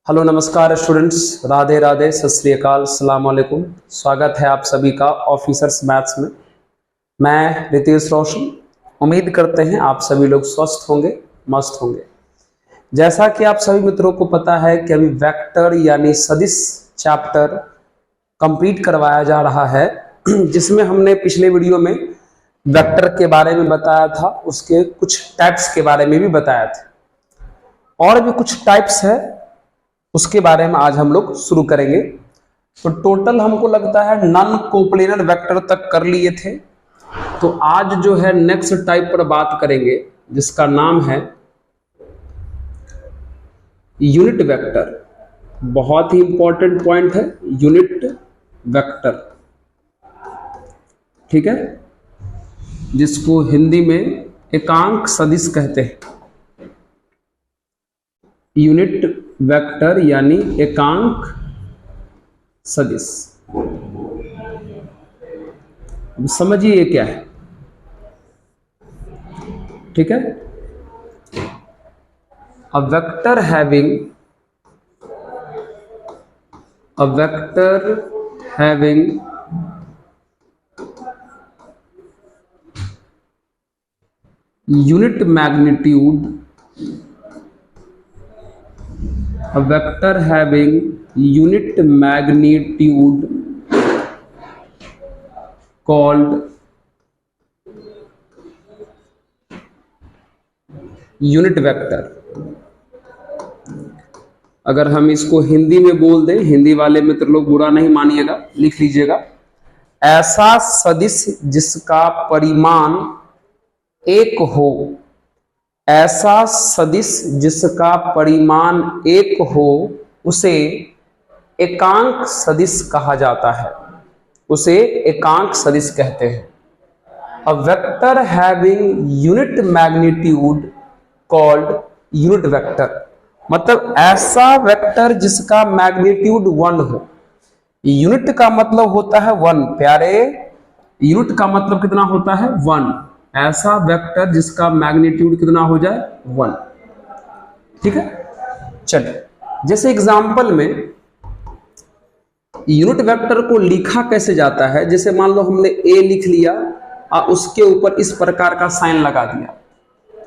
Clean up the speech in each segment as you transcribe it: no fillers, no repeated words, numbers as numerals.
Hello नमस्कार students, Radhe Radhe, सत श्री अकाल, अस्सलाम वालेकुम। स्वागत है आप सभी का ऑफिसर्स मैथ्स में। मैं रितेश रोशन। उम्मीद करते हैं आप सभी लोग स्वस्थ होंगे, मस्त होंगे। जैसा कि आप सभी मित्रों को पता है कि अभी वेक्टर यानी सदिश चैप्टर कंप्लीट करवाया जा रहा है, जिसमें हमने पिछले वीडियो में वेक्टर के बारे में बताया था, उसके कुछ टाइप्स के बारे में भी बताया था। और भी कुछ टाइप्स है, उसके बारे में आज हम लोग शुरू करेंगे। तो टोटल हमको लगता है नॉन कोप्लेनर वेक्टर तक कर लिए थे। तो आज जो है नेक्स्ट टाइप पर बात करेंगे, जिसका नाम है यूनिट वेक्टर। बहुत ही इंपॉर्टेंट पॉइंट है यूनिट वेक्टर, ठीक है, जिसको हिंदी में एकांक सदिश कहते हैं। यूनिट वेक्टर यानी एकांक सदिश। समझिए ये क्या है, ठीक है। A vector having unit magnitude, a vector having unit magnitude called unit vector. अगर हम इसको हिंदी में बोल दें, हिंदी वाले मित्र लोग बुरा नहीं मानिएगा, लिख लीजिएगा। ऐसा सदिश जिसका परिमाण एक हो, ऐसा सदिश जिसका परिमाण एक हो, उसे एकांक सदिश कहा जाता है, उसे एकांक सदिश कहते हैं। A vector having unit magnitude called unit vector, मतलब ऐसा वेक्टर जिसका मैग्नीट्यूड 1 हो। यूनिट का मतलब होता है 1 प्यारे, यूनिट का मतलब कितना होता है 1। ऐसा वेक्टर जिसका मैग्नीट्यूड कितना हो जाए 1, ठीक है। चलिए, जैसे एग्जांपल में यूनिट वेक्टर को लिखा कैसे जाता है। जैसे मान लो हमने ए लिख लिया और उसके ऊपर इस प्रकार का साइन लगा दिया।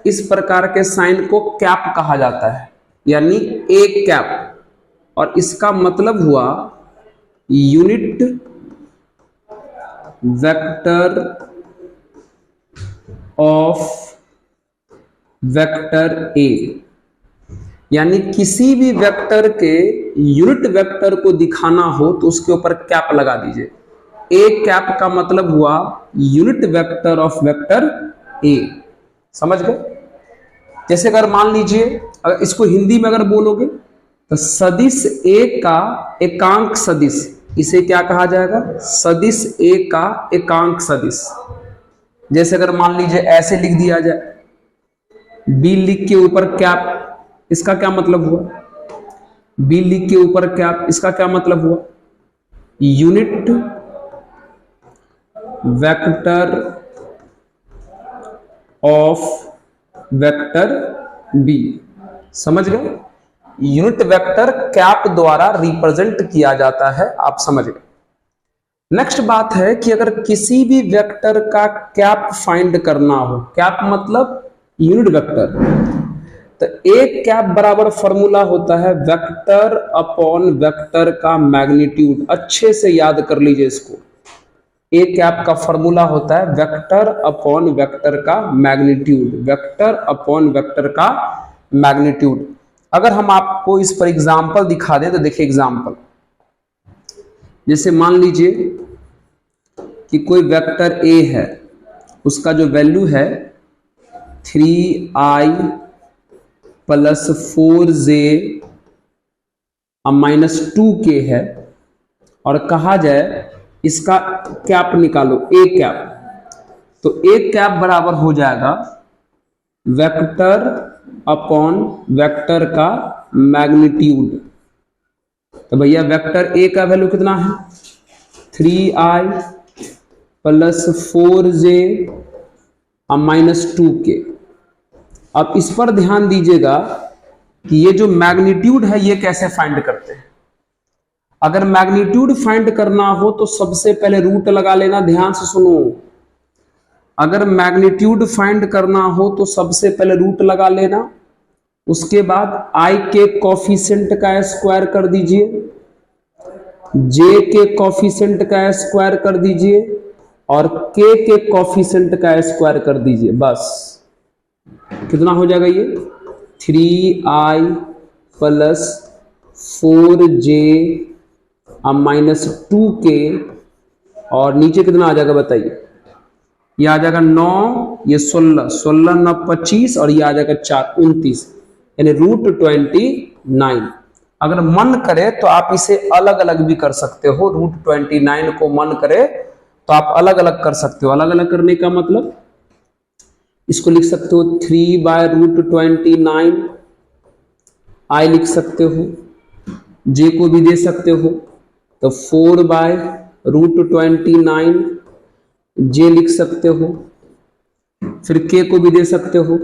इस प्रकार के साइन को कैप कहा जाता है, यानी ए कैप। और इसका मतलब हुआ unit vector of vector A, यानी किसी भी वेक्टर के यूनिट वेक्टर को दिखाना हो तो उसके ऊपर कैप लगा दीजिए। ए कैप का मतलब हुआ unit vector of vector A. समझ गए। जैसे अगर मान लीजिए, अगर इसको हिंदी में अगर बोलोगे तो सदिश ए का एकांक सदिश, इसे क्या कहा जाएगा, सदिश ए का एकांक सदिश। जैसे अगर मान लीजिए ऐसे लिख दिया जाए, बी लिख के ऊपर कैप, इसका क्या मतलब हुआ, बी लिख के ऊपर कैप, इसका क्या मतलब हुआ, unit vector of vector B. समझ गए। यूनिट वेक्टर कैप द्वारा रिप्रेजेंट किया जाता है, आप समझ गए। नेक्स्ट बात है कि अगर किसी भी वेक्टर का कैप फाइंड करना हो, कैप मतलब यूनिट वेक्टर, तो एक कैप बराबर फॉर्मूला होता है वेक्टर अपॉन वेक्टर का मैग्नीट्यूड। अच्छे से याद कर लीजिए इसको। एक कैप का फॉर्मूला होता है वेक्टर अपॉन वेक्टर का मैग्नीट्यूड, वेक्टर अपॉन वेक्टर का मैग्नीट्यूड। अगर हम आपको इस पर एग्जांपल दिखा दें तो देखिए एग्जांपल, जैसे मान लीजिए कि कोई वेक्टर ए है, उसका जो वैल्यू है 3i + 4j - 2k है, और कहा जाए इसका कैप निकालो, ए कैप, तो ए कैप बराबर हो जाएगा वेक्टर अपॉन वेक्टर का मैग्नीट्यूड। तो भैया वेक्टर ए का वैल्यू कितना है, 3i + 4j - 2k। अब इस पर ध्यान दीजिएगा कि ये जो मैग्नीट्यूड है ये कैसे फाइंड करते हैं। अगर मैग्नीट्यूड फाइंड करना हो तो सबसे पहले रूट लगा लेना, ध्यान से सुनो। अगर मैग्नीट्यूड फाइंड करना हो तो सबसे पहले रूट लगा लेना, उसके बाद आई के कॉफिशिएंट का स्क्वायर कर दीजिए, जे के कॉफिशिएंट का स्क्वायर कर दीजिए और के कॉफिशिएंट का स्क्वायर कर दीजिए। बस कितना हो जाएगा ये 3i plus 4j minus 2k और नीचे कितना आ जाएगा बताइए। ये आ जाएगा 9, ये 16, 16 9 25 और ये आ जाएगा 4 29 यानी √29। अगर मन करे तो आप इसे अलग अलग भी कर सकते हो। √29 को मन करे तो आप अलग अलग कर सकते हो। अलग अलग करने का मतलब इसको लिख सकते हो 3/√29, आई लिख सकते हो, जे को भी दे सकते हो तो 4/√29 जे लिख सकते हो, फिर के को भी दे सकते हो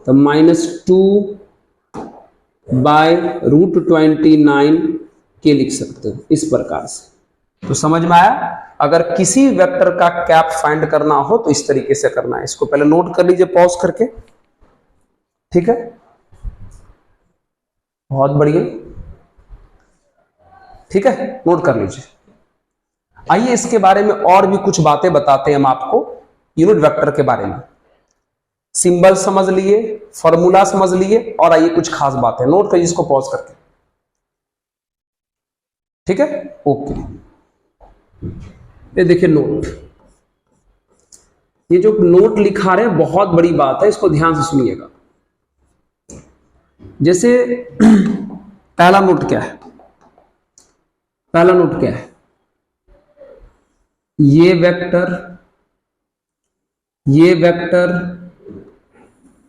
तो -2/√29 के लिख सकते हो। इस प्रकार से तो समझ में आया। अगर किसी वेक्टर का कैप फाइंड करना हो तो इस तरीके से करना है। इसको पहले नोट कर लीजिए पॉज करके, ठीक है, बहुत बढ़िया, ठीक है, नोट कर लीजिए। आइए इसके बारे में और भी कुछ बातें बताते हैं हम आपको यूनिट वेक्टर के बारे में। सिंबल समझ लिए, फॉर्मूला समझ लिए और आइए कुछ खास बातें नोट करिए इसको पॉज करके, ठीक है, ओके। ये देखिए नोट, ये जो नोट लिखा रहे हैं बहुत बड़ी बात है, इसको ध्यान से सुनिएगा। जैसे पहला नोट क्या है, पहला नोट क्या है, ये वेक्टर, ये वेक्टर,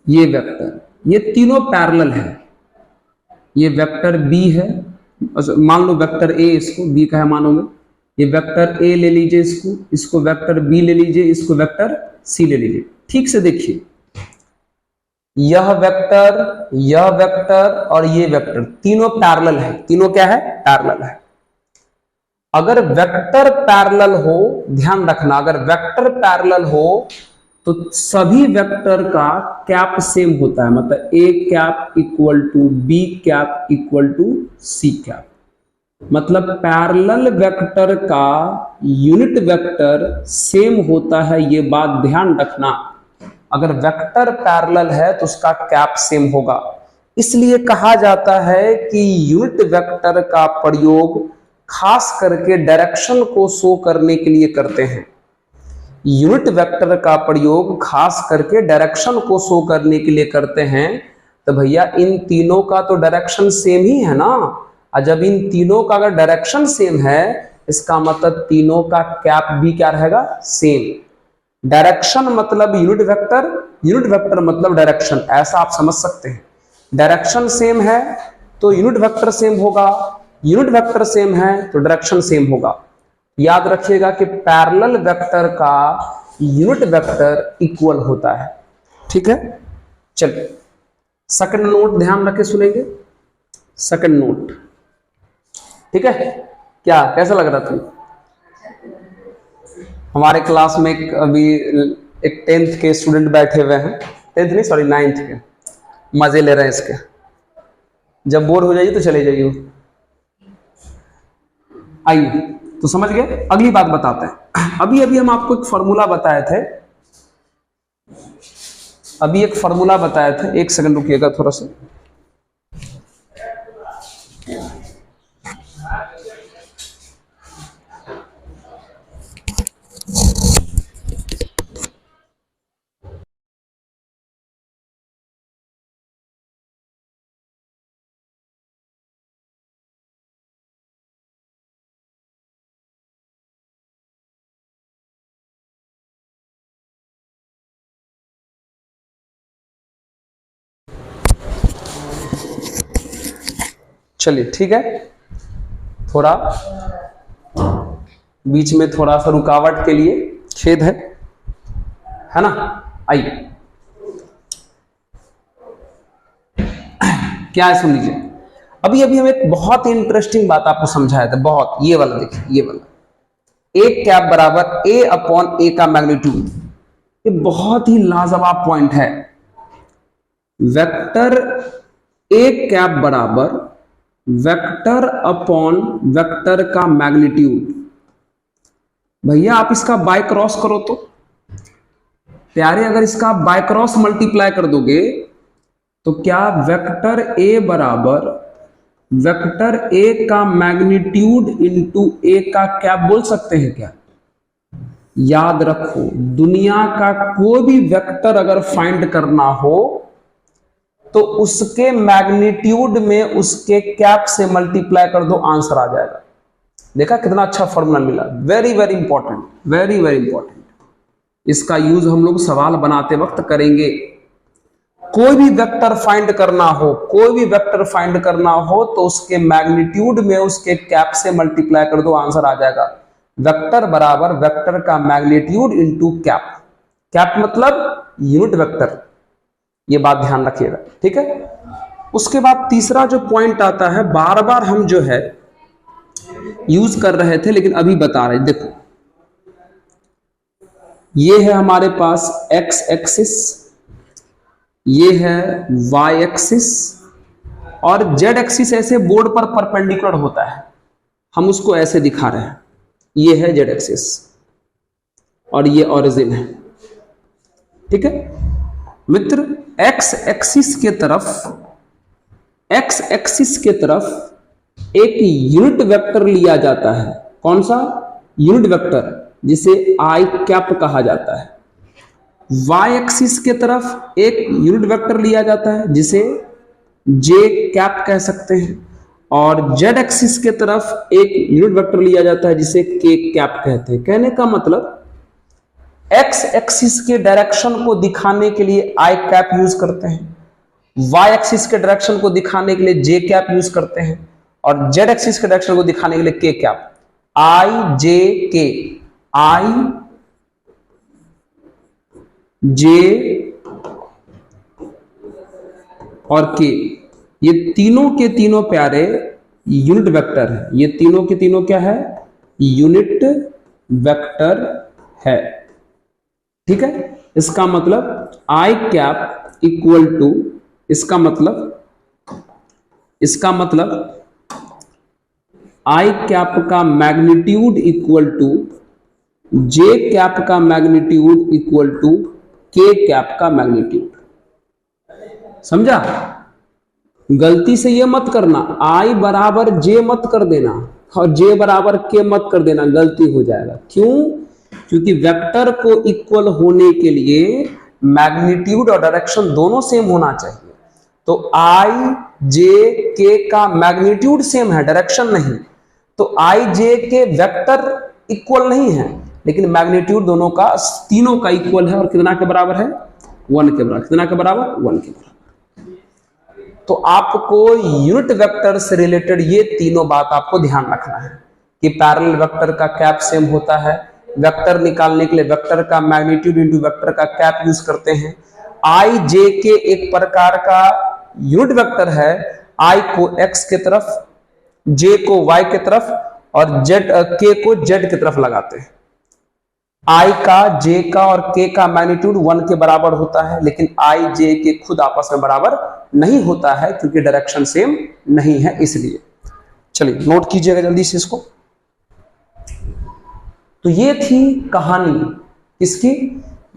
ये वेक्टर, ये तीनों पैरेलल है। ये वेक्टर बी है, मान लो वेक्टर ए, इसको बी का है मानोगे, ये वेक्टर ए ले लीजिए, इसको वेक्टर बी ले लीजिए, इसको वेक्टर सी ले लीजिए। ठीक से देखिए, यह वेक्टर और ये वेक्टर तीनों पैरेलल है। तीनों क्या है, पैरेलल है। अगर वेक्टर पैरेलल हो, ध्यान रखना, अगर वेक्टर पैरेलल हो तो सभी वेक्टर का कैप सेम होता है, मतलब A cap equal to B cap equal to C cap. मतलब पैरेलल वेक्टर का यूनिट वेक्टर सेम होता है, ये बात ध्यान रखना। अगर वेक्टर पैरेलल है तो उसका कैप सेम होगा। इसलिए कहा जाता है कि यूनिट वेक्टर का प्रयोग खास करके डायरेक्शन को शो करने के लिए करते हैं। यूनिट वेक्टर का प्रयोग खास करके डायरेक्शन को शो करने के लिए करते हैं। तो भैया इन तीनों का तो डायरेक्शन सेम ही है ना, और जब इन तीनों का अगर डायरेक्शन सेम है इसका मतलब तीनों का कैप भी क्या रहेगा, सेम। डायरेक्शन मतलब यूनिट वेक्टर मतलब डायरेक्शन, ऐसा आप समझ सकते हैं। डायरेक्शन सेम है तो यूनिट वेक्टर सेम होगा, यूनिट वेक्टर सेम है तो डायरेक्शन सेम होगा। याद रखिएगा कि पैरेलल वेक्टर का यूनिट वेक्टर इक्वल होता है, ठीक है। चलिए सेकंड नोट ध्यान रख के सुनेंगे, सेकंड नोट, ठीक है। क्या कैसा लग रहा था? हमारे क्लास में अभी एक 10th के स्टूडेंट बैठे हुए हैं, 10th नहीं सॉरी 9th के, मजे ले रहे हैं इसके। जब बोर हो जाइए तो चले जाइए। आइए तो समझ गए, अगली बात बताते हैं। अभी हम आपको एक फॉर्मूला बताए थे, एक सेकंड रुकिएगा थोड़ा सा। चलिए ठीक है, थोड़ा बीच में थोड़ा सा रुकावट के लिए खेद है ना। आइए क्या है सुन लीजिए। अभी अभी हम एक बहुत ही इंटरेस्टिंग बात आपको समझाया था, बहुत, ये वाला देखिए, ये वाला, ए कैप बराबर ए अपॉन ए का मैग्नीट्यूड। ये बहुत ही लाजवाब पॉइंट है। वेक्टर ए कैप बराबर वेक्टर अपॉन वेक्टर का मैग्नीट्यूड। भैया आप इसका बाय क्रॉस करो तो प्यारे, अगर इसका बाय क्रॉस मल्टीप्लाई कर दोगे तो क्या वेक्टर ए बराबर वेक्टर ए का मैग्नीट्यूड इंटू ए का कैप बोल सकते हैं क्या? याद रखो, दुनिया का कोई भी वेक्टर अगर फाइंड करना हो तो उसके मैग्नीट्यूड में उसके कैप से मल्टीप्लाई कर दो, आंसर आ जाएगा। देखा कितना अच्छा फॉर्मूला मिला। Very very important, very very important. इसका यूज हम लोग सवाल बनाते वक्त करेंगे। कोई भी वेक्टर फाइंड करना हो, कोई भी वेक्टर फाइंड करना हो तो उसके मैग्नीट्यूड में उसके कैप से मल्टीप्लाई कर दो, आंसर आ जाएगा। वेक्टर बराबर वेक्टर का मैग्नीट्यूड इंटू कैप। कैप मतलब यूनिट वेक्टर, ये बात ध्यान रखिएगा, ठीक है। उसके बाद तीसरा जो पॉइंट आता है, बार बार हम जो है यूज कर रहे थे लेकिन अभी बता रहे, देखो ये है हमारे पास एक्स एक्सिस, ये है वाई एक्सिस और जेड एक्सिस ऐसे बोर्ड पर परपेंडिकुलर होता है, हम उसको ऐसे दिखा रहे हैं। ये है जेड एक्सिस और ये ओरिजिन है, ठीक है मित्र। एक्स एक्सिस के तरफ एक यूनिट वेक्टर लिया जाता है। कौन सा यूनिट वेक्टर? जिसे आई कैप कहा जाता है। वाई एक्सिस के तरफ एक यूनिट वेक्टर लिया जाता है जिसे जे कैप कह सकते हैं, और जेड एक्सिस के तरफ एक यूनिट वेक्टर लिया जाता है जिसे के कैप कहते हैं। कहने का मतलब एक्स एक्सिस के डायरेक्शन को दिखाने के लिए आई कैप यूज करते हैं, वाई एक्सिस के डायरेक्शन को दिखाने के लिए जे कैप यूज करते हैं, और जेड एक्सिस के डायरेक्शन को दिखाने के लिए के कैप। आई जे के, आई जे और के, ये तीनों के तीनों प्यारे यूनिट वेक्टर है। ये तीनों के तीनों क्या है? यूनिट वेक्टर है, ठीक है। इसका मतलब आई कैप इक्वल टू, इसका मतलब आई कैप का magnitude equal to J cap का magnitude equal to K cap का मैग्नीट्यूड। समझा? गलती से ये मत करना, आई बराबर जे मत कर देना और जे बराबर के मत कर देना, गलती हो जाएगा। क्यों? क्योंकि वेक्टर को इक्वल होने के लिए मैग्नीट्यूड और डायरेक्शन दोनों सेम होना चाहिए। तो आई जे के का मैग्नीट्यूड सेम है, डायरेक्शन नहीं। तो आई जे के वेक्टर इक्वल नहीं है, लेकिन मैग्नीट्यूड दोनों का, तीनों का इक्वल है। और कितना के बराबर है? 1 के बराबर। कितना के बराबर? 1 के बराबर। तो आपको यूनिट वेक्टर से रिलेटेड ये तीनों बात आपको ध्यान रखना है कि पैरेलल वेक्टर का कैप सेम होता है, वेक्टर निकालने के लिए वेक्टर का मैग्नीट्यूड इंटू वेक्टर का कैप यूज करते हैं। आई जे के एक प्रकार का यूनिट वेक्टर है, आई को एक्स के तरफ, जे को वाई के तरफ और जेड के को जेड की तरफ लगाते हैं। आई का, जे का और के का मैग्नीट्यूड 1 के बराबर होता है, लेकिन आई जे के खुद आपस में बराबर नहीं होता है क्योंकि डायरेक्शन सेम नहीं है, इसलिए। चलिए नोट कीजिएगा जल्दी से इसको। तो ये थी कहानी किसकी?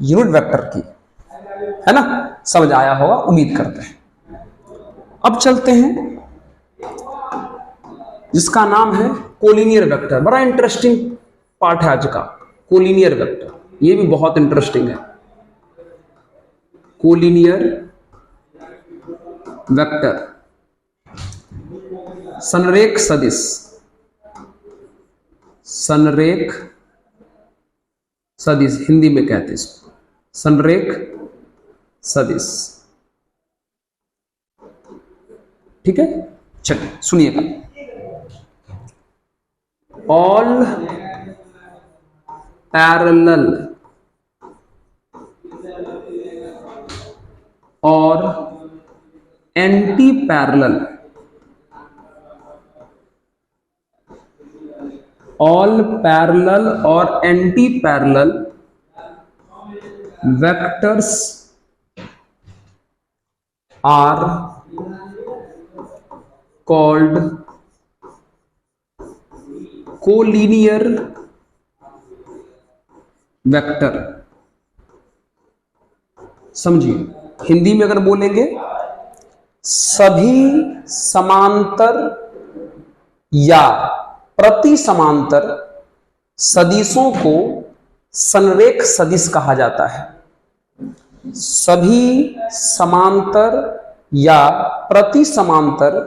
यूनिट वेक्टर की, है ना। समझ आया होगा, उम्मीद करते हैं। अब चलते हैं जिसका नाम है कोलिनियर वेक्टर। बड़ा इंटरेस्टिंग पार्ट है आज का, कोलिनियर वेक्टर। ये भी बहुत इंटरेस्टिंग है। कोलिनियर वेक्टर, संरेख सदिश, संरेख सदिश हिंदी में कहते हैं इसको, संरेख सदिश, ठीक है। चलिए सुनिएगा। ऑल पैरेलल और एंटी पैरेलल, ऑल पैरेलल और anti parallel vectors are called collinear vector. समझिए, हिंदी में अगर बोलेंगे, सभी समांतर या प्रति समांतर सदिशों को संरेख सदिश कहा जाता है। सभी समांतर या प्रति समांतर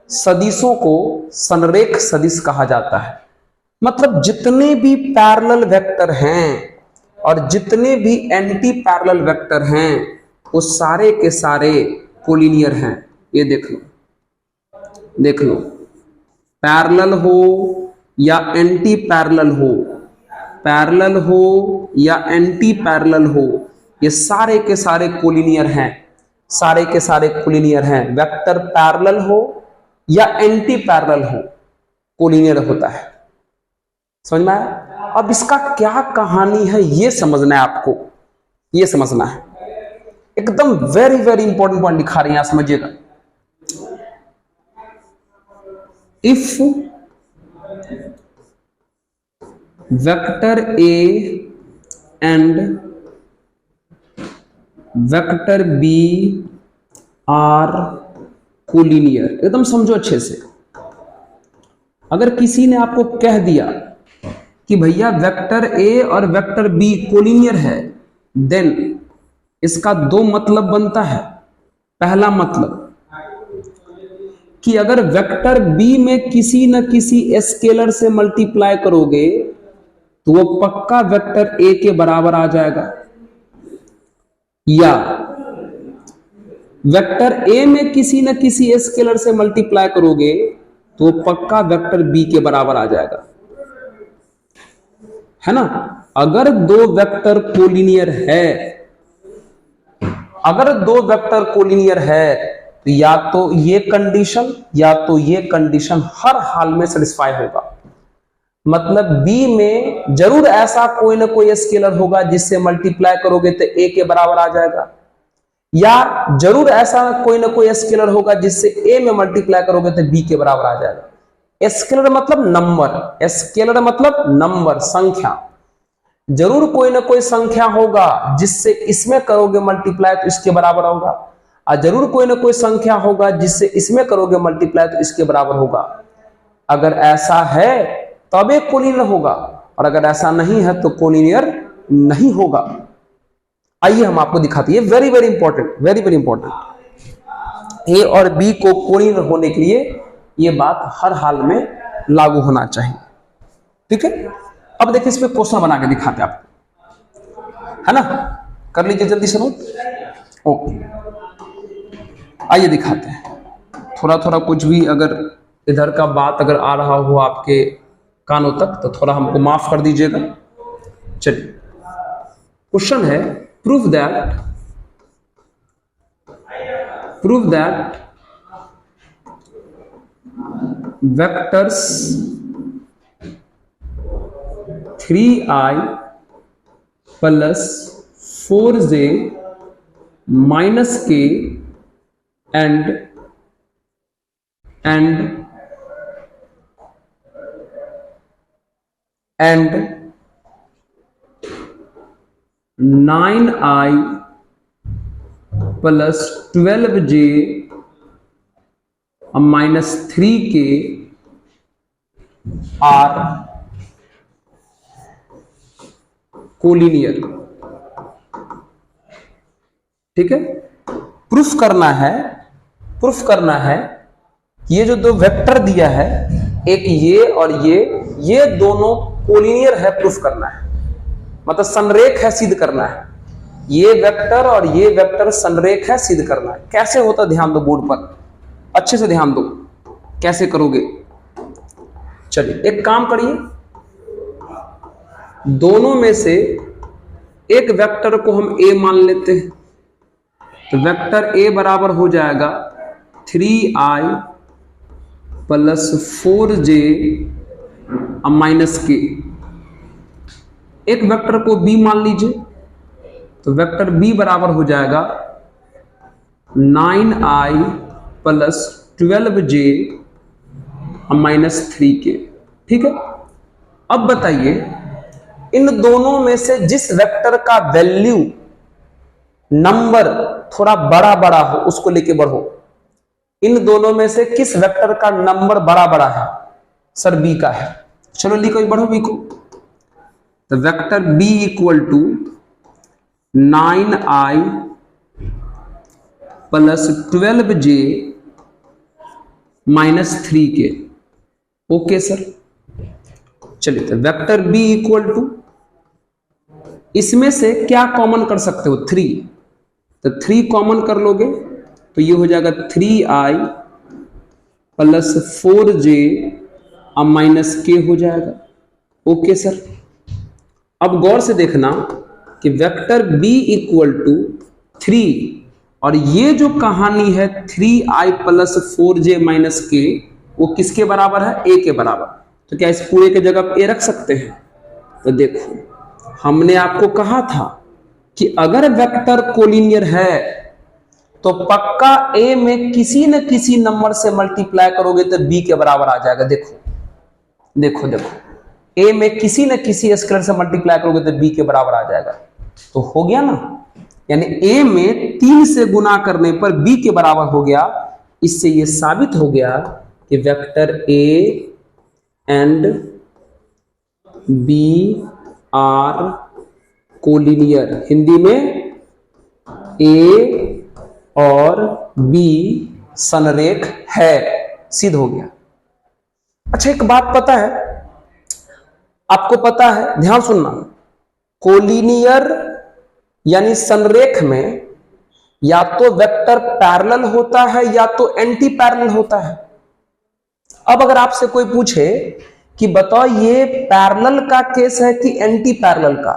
सदिशों को संरेख सदिश कहा जाता है। मतलब जितने भी पैरेलल वेक्टर हैं और जितने भी एंटी पैरेलल वेक्टर हैं वो सारे के सारे कोलिनियर हैं। ये देख लो, देख लो, पैरेलल हो या एंटी पैरेलल हो, पैरेलल हो या एंटी पैरेलल हो, ये सारे के सारे कोलिनियर हैं, सारे के सारे कोलिनियर हैं। वेक्टर पैरेलल हो या एंटी पैरेलल हो, कोलिनियर होता है। समझ में आया? अब इसका क्या कहानी है ये समझना है आपको, ये समझना है। एकदम वेरी वेरी इंपॉर्टेंट पॉइंट लिखा रहे हैं, यहां समझिएगा। If vector A and vector B are collinear, एकदम समझो अच्छे से। अगर किसी ने आपको कह दिया कि भैया वेक्टर ए और वेक्टर बी कोलिनियर है, देन इसका दो मतलब बनता है। पहला मतलब कि अगर वेक्टर बी में किसी न किसी स्केलर से मल्टीप्लाई करोगे तो वो पक्का वेक्टर ए के बराबर आ जाएगा, या वेक्टर ए में किसी न किसी स्केलर से मल्टीप्लाई करोगे तो वो पक्का वेक्टर बी के बराबर आ जाएगा, है ना। अगर दो वेक्टर कोलिनियर है, अगर दो वेक्टर कोलिनियर है तो या तो ये कंडीशन या तो ये कंडीशन हर हाल में सेटिस्फाई होगा। मतलब बी में जरूर ऐसा कोई ना कोई स्केलर होगा जिससे मल्टीप्लाई करोगे तो ए के बराबर आ जाएगा, या जरूर ऐसा कोई ना कोई स्केलर होगा जिससे ए में मल्टीप्लाई करोगे तो बी के बराबर आ जाएगा। स्केलर मतलब नंबर, स्केलर मतलब नंबर, संख्या। जरूर कोई ना कोई संख्या होगा जिससे इसमें करोगे मल्टीप्लाई तो इसके बराबर होगा, और जरूर कोई ना कोई संख्या होगा जिससे इसमें करोगे मल्टीप्लाई तो इसके बराबर होगा। अगर ऐसा है तब एक कोलिनियर होगा, और अगर ऐसा नहीं है तो कोलिनियर नहीं होगा। आइए हम आपको दिखाते हैं, very very important, very very important. A और बी को कोलिनियर होने के लिए यह बात हर हाल में लागू होना चाहिए, ठीक है। अब देखिए इसमें क्वेश्चन बना के दिखाते हैं आपको, है ना। कर लीजिए जल्दी से नोट। ओके, आइए दिखाते हैं। थोड़ा थोड़ा कुछ भी अगर इधर का बात अगर आ रहा हो आपके कानों तक तो थोड़ा हमको माफ कर दीजिएगा। चलिए, क्वेश्चन है, prove that vectors 3i plus 4j minus k and 9i plus 12j minus 3k are collinear. ठीक है, प्रूफ करना है कि ये जो दो वेक्टर दिया है, एक ये और ये दोनों कोलिनियर है, प्रूफ करना है। मतलब संरेख है, सिद्ध करना है। ये वेक्टर और ये वेक्टर संरेख है, सिद्ध करना है। कैसे होता ध्यान दो, बोर्ड पर अच्छे से ध्यान दो, कैसे करोगे। चलिए एक काम करिए, दोनों में से एक वेक्टर को हम a मान लेते हैं, तो वेक्टर a बराबर हो जाएगा 3i प्लस 4j माइनस के। एक वेक्टर को b मान लीजिए, तो वेक्टर b बराबर हो जाएगा 9i plus 12j minus 3k। ठीक है, अब बताइए इन दोनों में से जिस वेक्टर का वैल्यू नंबर थोड़ा बड़ा बड़ा हो उसको लेके बढ़ो। इन दोनों में से किस वेक्टर का नंबर बड़ा बड़ा है? सर बी का है। चलो लिखो, बढ़ो बी को। तो vector B equal to 9i plus 12j minus 3k। Okay sir, चलिए तो वेक्टर बी इक्वल टू, इसमें से क्या कॉमन कर सकते हो? 3, तो 3 कॉमन कर लोगे तो ये हो जाएगा 3i plus 4j minus k हो जाएगा। ओके सर, अब गौर से देखना कि वेक्टर b इक्वल टू 3 और ये जो कहानी है 3i plus 4j minus k, वो किसके बराबर है? a के बराबर। तो क्या इस पूरे के जगह a रख सकते हैं? तो देखो, हमने आपको कहा था कि अगर वेक्टर कोलिनियर है तो पक्का a में किसी न किसी नंबर से मल्टीप्लाई करोगे तो b के बराबर आ जाएगा। देखो देखो देखो, a में किसी न किसी स्केलर से मल्टीप्लाई करोगे तो b के बराबर आ जाएगा। तो हो गया ना, यानी a में 3 से गुना करने पर b के बराबर हो गया। इससे यह साबित हो गया कि vector a and b are collinear. Hindi में a और b संरेख है, सिद्ध हो गया। अच्छा, एक बात पता है आपको? पता है, ध्यान सुनना, कोलिनियर यानी संरेख में या तो वेक्टर पैरेलल होता है या तो एंटी पैरेलल होता है। अब अगर आपसे कोई पूछे कि बताओ ये पैरेलल का केस है कि एंटी पैरेलल का,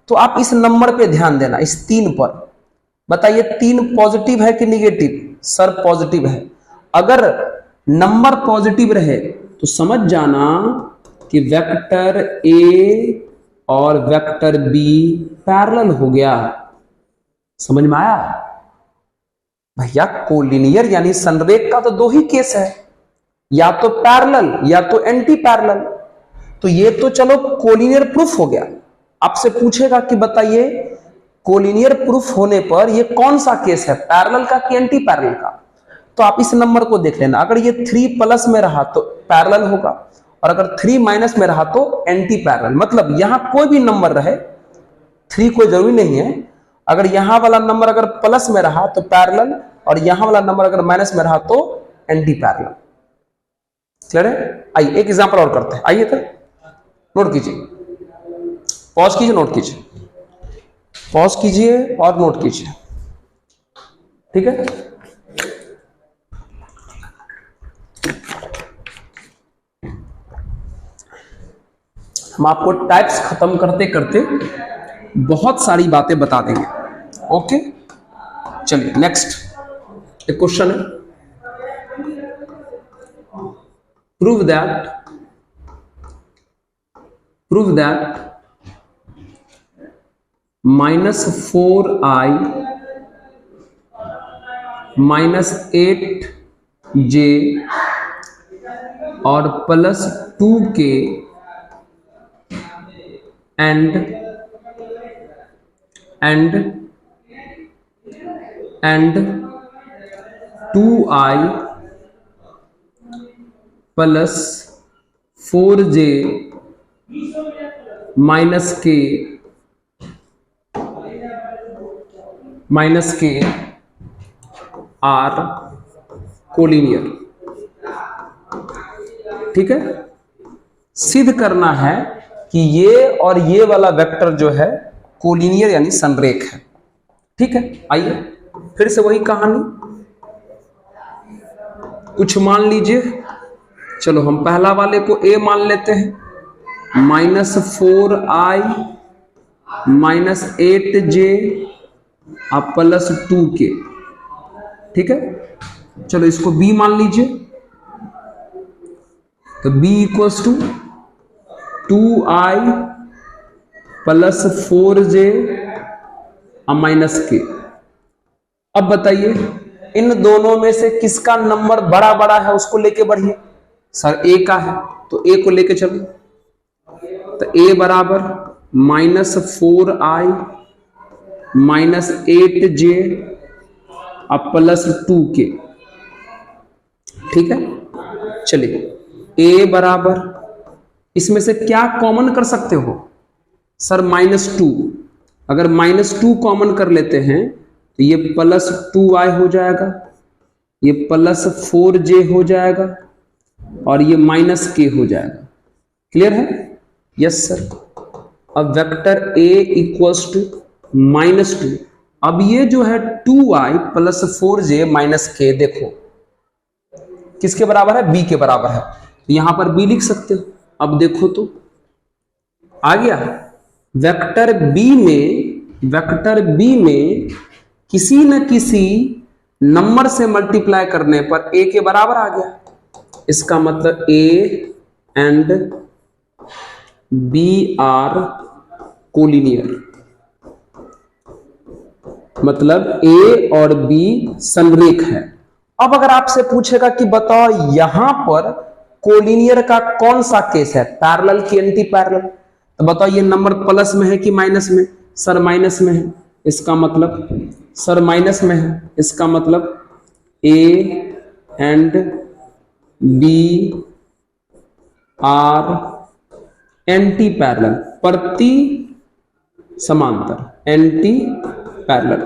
तो आप इस नंबर पे ध्यान देना, इस 3 पर। बताइए 3 पॉजिटिव है कि निगेटिव? सर पॉजिटिव है। अगर नंबर पॉजिटिव रहे तो समझ जाना कि वेक्टर a और वेक्टर b पैरेलल हो गया। समझ में आया भैया? कोलिनियर यानी संरेख का तो 2 ही केस है, या तो पैरेलल या तो एंटी पैरेलल। तो ये तो चलो कोलिनियर प्रूफ हो गया। आपसे पूछेगा कि बताइए कोलिनियर प्रूफ होने पर ये कौन सा केस है, पैरेलल का कि एंटी पैरेलल का? तो आप इस नंबर को देख लेना, अगर ये 3 प्लस में रहा तो पैरेलल होगा, और अगर 3 माइनस में रहा तो एंटी पैरेलल। मतलब यहां कोई भी नंबर रहे, 3 कोई जरूरी नहीं है, अगर यहां वाला नंबर अगर प्लस में रहा तो पैरेलल, और यहां वाला नंबर अगर माइनस में रहा तो एंटी पैरेलल। क्लियर है? आइए एक एग्जांपल और करते हैं। आइए तो नोट कीजिए, पॉज कीजिए, नोट कीजिए, पॉज कीजिए और नोट कीजिए। ठीक है, हम आपको टाइप्स खत्म करते करते बहुत सारी बातें बता देंगे। ओके, चलिए नेक्स्ट एक क्वेश्चन है, प्रूव दैट -4i -8j और +2k and 2i plus 4j minus के आर कोलिनियर। ठीक है, सिद्ध करना है कि ये और ये वाला वेक्टर जो है कोलिनियर यानी संरेख है। ठीक है, आइए फिर से वही कहानी, कुछ मान लीजिए। चलो हम पहला वाले को a मान लेते हैं, -4i -8j +2k। ठीक है, चलो इसको b मान लीजिए, तो b equals to 2i plus 4j minus k। अब बताइए इन दोनों में से किसका नंबर बड़ा बड़ा है, उसको लेके बढ़िए। सर a का है तो a को लेके चलो, तो a बराबर -4i माइनस 8j अब प्लस 2k। ठीक है, चलिए a बराबर, इसमें से क्या कॉमन कर सकते हो सर, -2। अगर -2 कॉमन कर लेते हैं तो ये प्लस 2i हो जाएगा, ये प्लस 4j हो जाएगा और ये माइनस k हो जाएगा। क्लियर है? Yes sir. अब वेक्टर a इक्वल्स टू -2, अब ये जो है 2i plus 4j minus k, देखो किसके बराबर है, b के बराबर है, तो यहां पर b लिख सकते हो। अब देखो तो आ गया, वेक्टर b में किसी न किसी नंबर से मल्टीप्लाई करने पर a के बराबर आ गया। इसका मतलब a and b are collinear, मतलब a और b समरेख है। अब अगर आपसे पूछेगा कि बताओ यहां पर कोलिनियर का कौन सा केस है, पैरेलल की एंटी पैरेलल, तो बताओ ये नंबर प्लस में है कि माइनस में, सर माइनस में है, इसका मतलब सर माइनस में है, इसका मतलब a and b are anti parallel, प्रति समांतर, एंटी पैरेलल।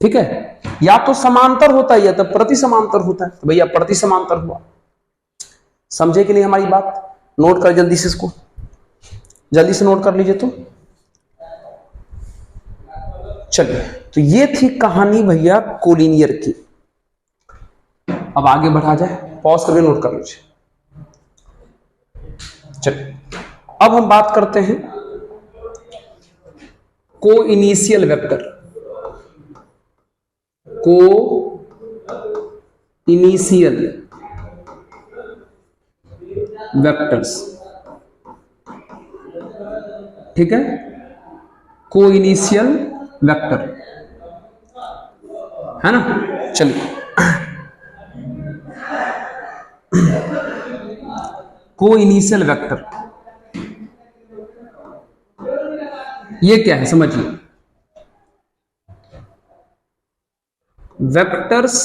ठीक है, या तो समांतर होता है या तो प्रति समांतर होता है, तो भैया प्रति समांतर हुआ। समझे कि नहीं हमारी बात? नोट कर जल्दी से, इसको जल्दी से नोट कर लीजिए। तो चलिए, तो ये थी कहानी भैया कोलिनियर की। अब आगे बढ़ा जाए, पॉज करके नोट कर लीजिए। चलिए अब हम बात करते हैं को इनिशियल वेक्टर, को इनिशियल वेक्टर्स। ठीक है, को इनिशियल वेक्टर है ना। चलिए को इनिशियल वेक्टर ये क्या है समझिए। Vectors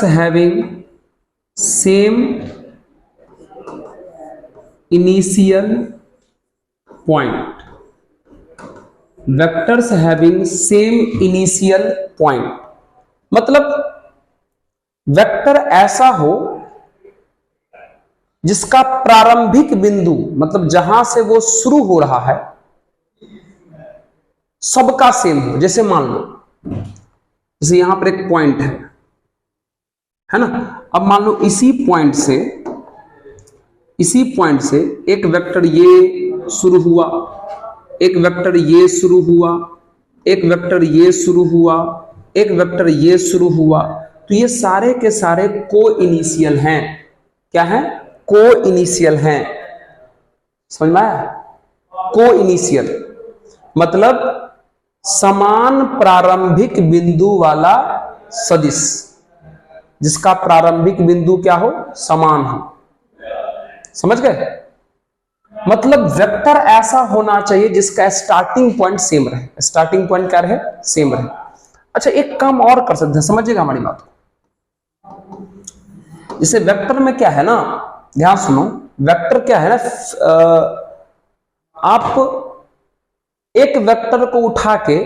having same initial point, vectors having same initial point, मतलब वेक्टर ऐसा हो जिसका प्रारंभिक बिंदु, मतलब जहां से वो शुरू हो रहा है, सबका सेम हो। जैसे मान लो, जैसे यहां पर एक पॉइंट है ना, अब मान लो इसी पॉइंट से एक वेक्टर ये शुरू हुआ, एक वेक्टर ये शुरू हुआ, एक वेक्टर ये शुरू हुआ, एक वेक्टर ये शुरू हुआ, तो ये सारे के सारे को इनिशियल हैं। क्या है? को इनिशियल हैं। समझ में आया? को इनिशियल मतलब समान प्रारंभिक बिंदु वाला सदिश, जिसका प्रारंभिक बिंदु क्या हो? समान हो। समझ गए? मतलब वेक्टर ऐसा होना चाहिए जिसका स्टार्टिंग पॉइंट सेम रहे। स्टार्टिंग पॉइंट क्या रहे? सेम रहे। अच्छा, एक काम और कर सकते हैं, समझिएगा हमारी बात को। जैसे वेक्टर में क्या है ना, ध्यान सुनो, वेक्टर क्या है ना, आप एक वेक्टर को उठा के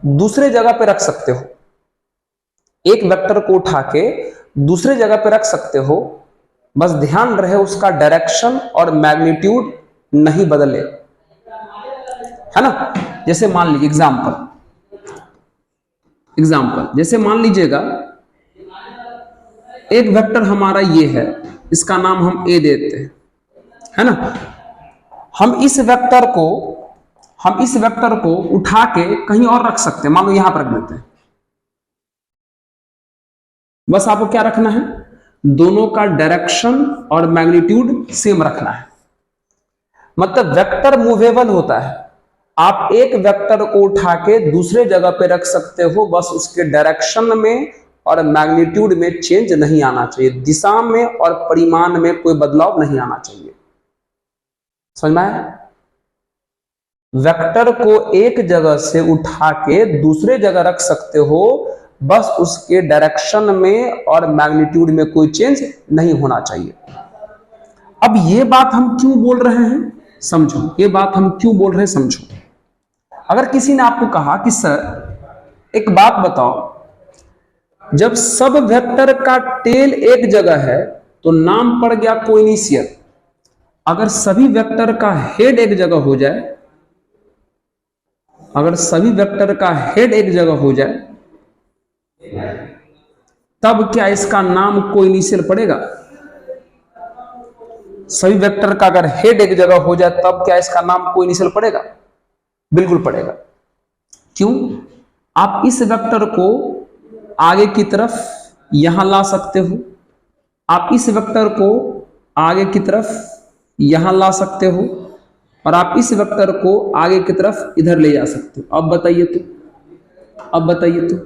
दूसरे जगह पे रख सकते हो, एक वेक्टर को उठा के दूसरे जगह पे रख सकते हो, बस ध्यान रहे उसका डायरेक्शन और मैग्नीट्यूड नहीं बदले, है ना। जैसे मान लीजिए एग्जाम्पल, जैसे मान लीजिएगा एक वेक्टर हमारा ये है, इसका नाम हम ए देते हैं, है ना। हम इस वेक्टर को उठा के कहीं और रख सकते हैं, मान लो यहां पर रख देते हैं। बस आपको क्या रखना है, दोनों का डायरेक्शन और मैग्नीट्यूड सेम रखना है। मतलब वेक्टर मूवेबल होता है, आप एक वेक्टर को उठा के दूसरे जगह पे रख सकते हो, बस उसके डायरेक्शन में और मैग्नीट्यूड में चेंज नहीं आना चाहिए, दिशा में और परिमाण में कोई बदलाव नहीं आना चाहिए। समझ में आया? वेक्टर को एक जगह से उठा के दूसरे जगह रख सकते हो, बस उसके डायरेक्शन में और मैग्नीट्यूड में कोई चेंज नहीं होना चाहिए। अब ये बात हम क्यों बोल रहे हैं समझो, ये बात हम क्यों बोल रहे हैं समझो। अगर किसी ने आपको कहा कि सर एक बात बताओ, जब सब वेक्टर का टेल एक जगह है तो नाम पड़ गया कोइनिशियल, अगर सभी वेक्टर का हेड एक जगह हो जाए, अगर सभी वेक्टर का हेड एक जगह हो जाए, तब क्या इसका नाम कोइनिशियल पड़ेगा? सभी वेक्टर का अगर हेड एक जगह हो जाए तब क्या इसका नाम कोइनिशियल पड़ेगा? बिल्कुल पड़ेगा। क्यों? आप इस वेक्टर को आगे की तरफ यहां ला सकते हो, आप इस वेक्टर को आगे की तरफ यहां ला सकते हो, और आप इस वेक्टर को आगे की तरफ इधर ले जा सकते हो। अब बताइए तो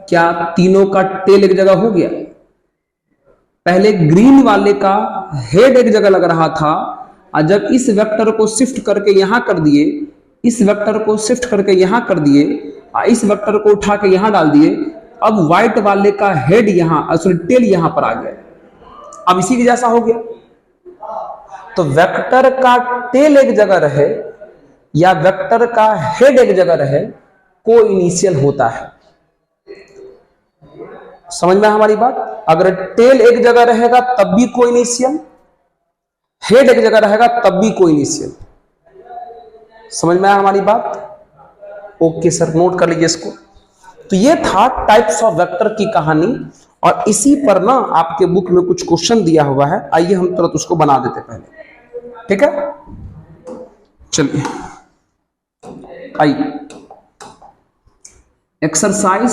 क्या तीनों का टेल एक जगह हो गया? पहले ग्रीन वाले का हेड एक जगह लग रहा था, और जब इस वेक्टर को शिफ्ट करके यहां कर दिए, इस वेक्टर को शिफ्ट करके यहां कर दिए, और इस वेक्टर को उठा के यहां डाल दिए, अब व्हाइट वाले का हेड यहां, सॉरी टेल यहां पर आ गया। अब इसी के जैसा हो गया। तो वेक्टर का टेल एक जगह रहे या वेक्टर का हेड एक जगह रहे, कोइनिशियल होता है। समझ में हमारी बात? अगर टेल एक जगह रहेगा तब भी कोइनिशियल, हेड एक जगह रहेगा तब भी कोइनिशियल। समझ में आया हमारी बात? ओके सर, नोट कर लीजिए इसको। तो ये था टाइप्स ऑफ वेक्टर की कहानी, और इसी पर ना आपके बुक में कुछ क्वेश्चन दिया हुआ है, आइए हम तुरंत उसको बना देते पहले, ठीक है? चलिए आइए, एक्सरसाइज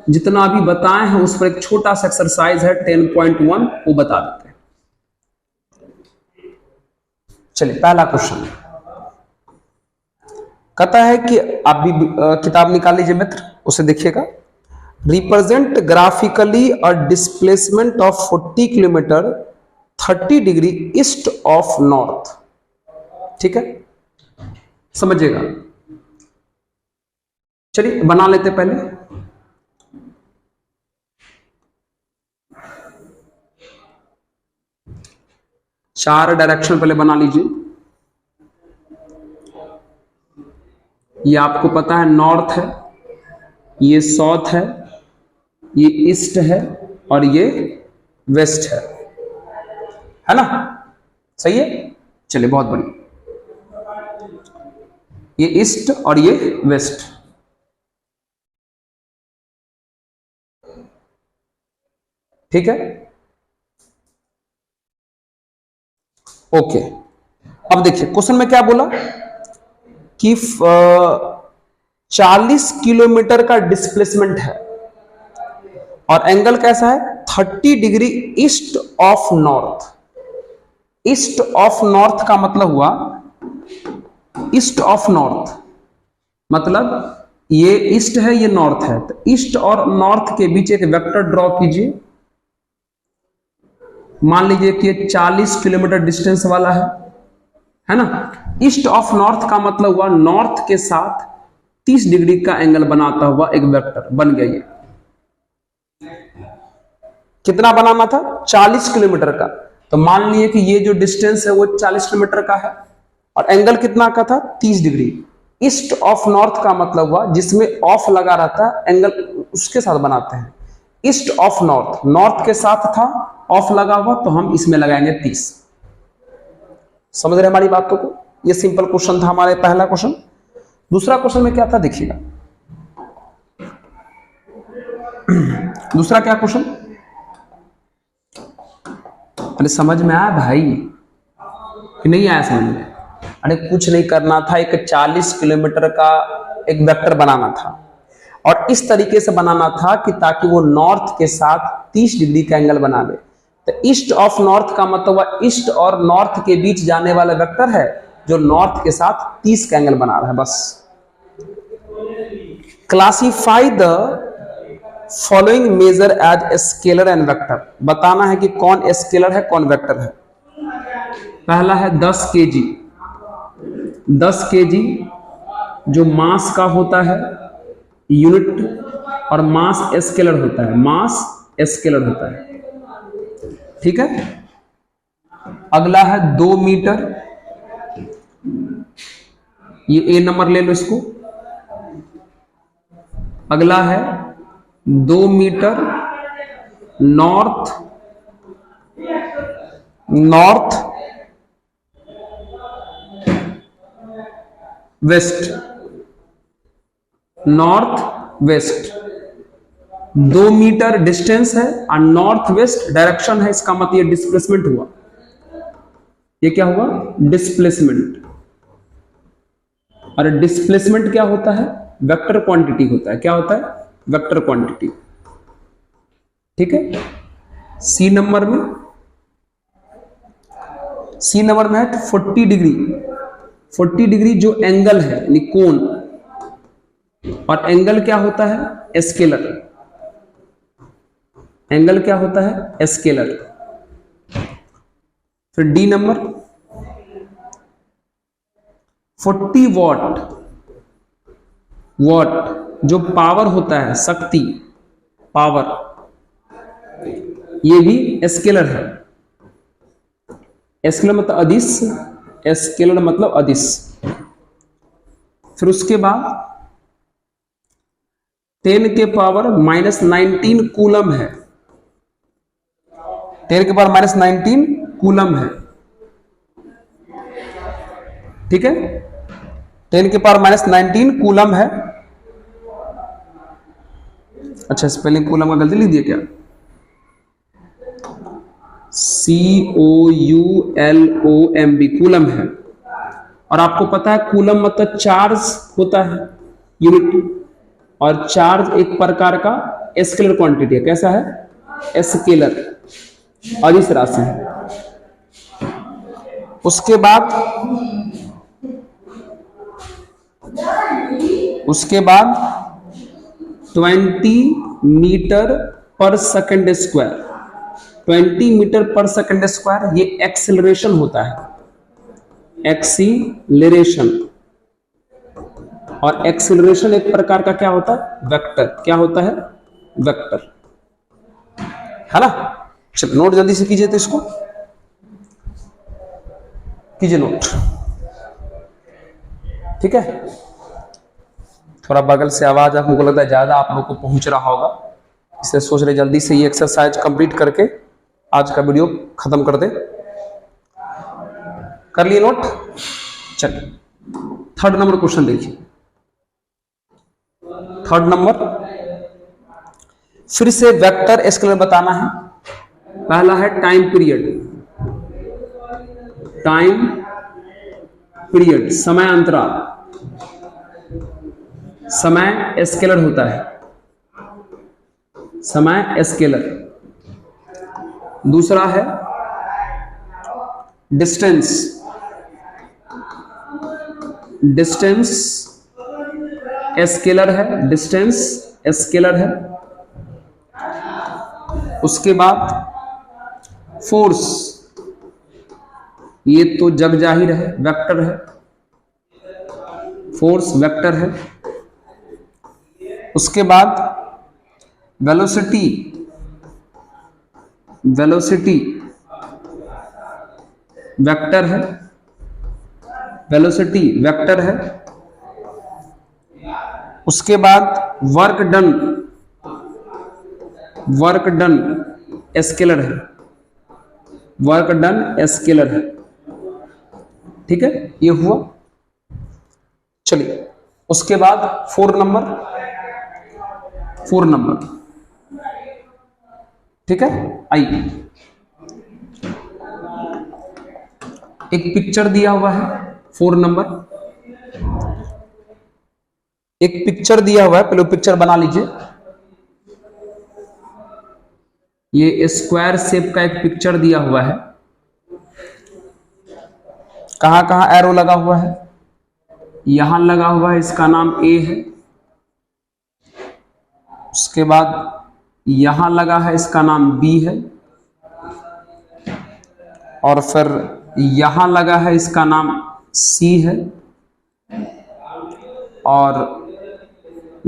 जितना अभी बताए हैं उस पर एक छोटा सा एक्सरसाइज है 10.1, वो बता देते हैं। चलिए पहला क्वेश्चन कहता है कि आप भी किताब निकाल लीजिए मित्र, उसे देखिएगा। Represent graphically a displacement of 40 kilometre 30 degree east of north. ठीक है, समझिएगा। चलिए बना लेते पहले। चार डायरेक्शन पहले बना लीजिए। ये आपको पता है नॉर्थ है, ये साउथ है, ये ईस्ट है और ये वेस्ट है ना? सही है। चलिए बहुत बढ़िया, ये ईस्ट और ये वेस्ट। ठीक है, ओके। अब देखिए क्वेश्चन में क्या बोला कि 40 किलोमीटर का डिस्प्लेसमेंट है और एंगल कैसा है 30 degree east of north. East of north का मतलब हुआ, ईस्ट ऑफ नॉर्थ मतलब ये ईस्ट है ये नॉर्थ है, तो ईस्ट और नॉर्थ के बीच एक वेक्टर ड्रॉ कीजिए। मान लीजिए कि ये 40 किलोमीटर डिस्टेंस वाला है ना। ईस्ट ऑफ नॉर्थ का मतलब हुआ नॉर्थ के साथ 30 डिग्री का एंगल बनाता हुआ एक वेक्टर बन गया। ये कितना बनाना था 40 किलोमीटर का, तो मान लिए कि ये जो डिस्टेंस है वो 40 किलोमीटर का है और एंगल कितना का था 30 डिग्री। ईस्ट ऑफ नॉर्थ का मतलब हुआ जिसमें ऑफ लगा रहता है एंगल उसके साथ बनाते हैं। ईस्ट ऑफ नॉर्थ, नॉर्थ के साथ था ऑफ लगा हुआ, तो हम इसमें लगाएंगे 30। समझ रहे हमारी बातों को? ये सिंपल क्वेश्चन था हमारे पहला क्वेश्चन। दूसरा क्वेश्चन में क्या था देखिएगा, दूसरा क्या क्वेश्चन, अरे समझ में आया भाई कि नहीं आया समझ में? अरे कुछ नहीं करना था, एक 40 किलोमीटर का एक वेक्टर बनाना था और इस तरीके से बनाना था कि ताकि वो नॉर्थ के साथ 30 डिग्री का एंगल बनावे। तो ईस्ट ऑफ नॉर्थ का मतलब ईस्ट और नॉर्थ के बीच जाने वाला वेक्टर है जो नॉर्थ के साथ 30 का एंगल बना रहा है। बस classify the following measure as scalar and vector, बताना है कि कौन स्केलर है कौन वेक्टर है। पहला है 10 kg, 10 kg जो मास का होता है यूनिट और मास स्केलर होता है, मास स्केलर होता है, ठीक है। अगला है 2 मीटर, ये ए नंबर ले लो इसको। अगला है 2 meter north west, north west 2 meter distance है और नॉर्थ वेस्ट डायरेक्शन है, इसका मतलब ये डिस्प्लेसमेंट हुआ। ये क्या हुआ? डिस्प्लेसमेंट। और डिस्प्लेसमेंट क्या होता है? वेक्टर क्वांटिटी होता है। क्या होता है? वेक्टर क्वांटिटी, ठीक है। सी नंबर में है 40 डिग्री, 40 डिग्री जो एंगल है यानी कोण, और एंगल क्या होता है? स्केलर। एंगल क्या होता है? स्केलर। फिर डी नंबर 40 वॉट जो पावर होता है, शक्ति, पावर, ये भी स्केलर है। स्केलर मतलब अदिश, स्केलर मतलब अदिश। फिर उसके बाद 10 के पावर -19 कूलम है, 10 के पावर -19 कूलम है, ठीक है। 10 के पावर -19 कूलम है। अच्छा, स्पेलिंग कूलम का गलती लिख दिया क्या? COULOMB कूलम है। और आपको पता है कूलम मतलब चार्ज होता है, यूनिट, और चार्ज एक प्रकार का स्केलर क्वांटिटी है। कैसा है? स्केलर, अदिश राशि है। उसके बाद 20 मीटर पर सेकंड स्क्वायर, 20 मीटर पर सेकंड स्क्वायर ये एक्सेलरेशन होता है, एक्सीलरेशन। और एक्सेलरेशन एक प्रकार का क्या होता है? वेक्टर। क्या होता है? वेक्टर, है ना। चलो नोट जल्दी से कीजिए, तो इसको कीजिए नोट, ठीक है। थोड़ा बगल से आवाज आपको लगता है ज्यादा आप लोग को पहुंच रहा होगा, इसलिए सोच रहे जल्दी से ये एक्सरसाइज कंप्लीट करके आज का वीडियो खत्म कर दे। कर लिए नोट? चलिए 3rd नंबर क्वेश्चन देखिए। 3rd नंबर फिर से वेक्टर स्केलर बताना है। पहला है टाइम पीरियड, टाइम पीरियड समय अंतराल, समय स्केलर होता है, समय स्केलर। दूसरा है डिस्टेंस, डिस्टेंस स्केलर है, डिस्टेंस स्केलर है। उसके बाद फोर्स, ये तो जग जाहिर है वेक्टर है, फोर्स वेक्टर है। उसके बाद वेलोसिटी, वेलोसिटी वेक्टर है, वेलोसिटी वेक्टर है। उसके बाद work done, work done scalar है, वर्क डन स्केलर है, ठीक है। ये हुआ। चलिए उसके बाद 4 नंबर ठीक है, आइए एक पिक्चर दिया हुआ है 4 नंबर, एक पिक्चर दिया हुआ है, पहले पिक्चर बना लीजिए। ये स्क्वायर शेप का एक पिक्चर दिया हुआ है, कहां कहां एरो लगा हुआ है, यहां लगा हुआ है, इसका नाम ए है। उसके बाद यहां लगा है, इसका नाम बी है। और फिर यहां लगा है, इसका नाम सी है। और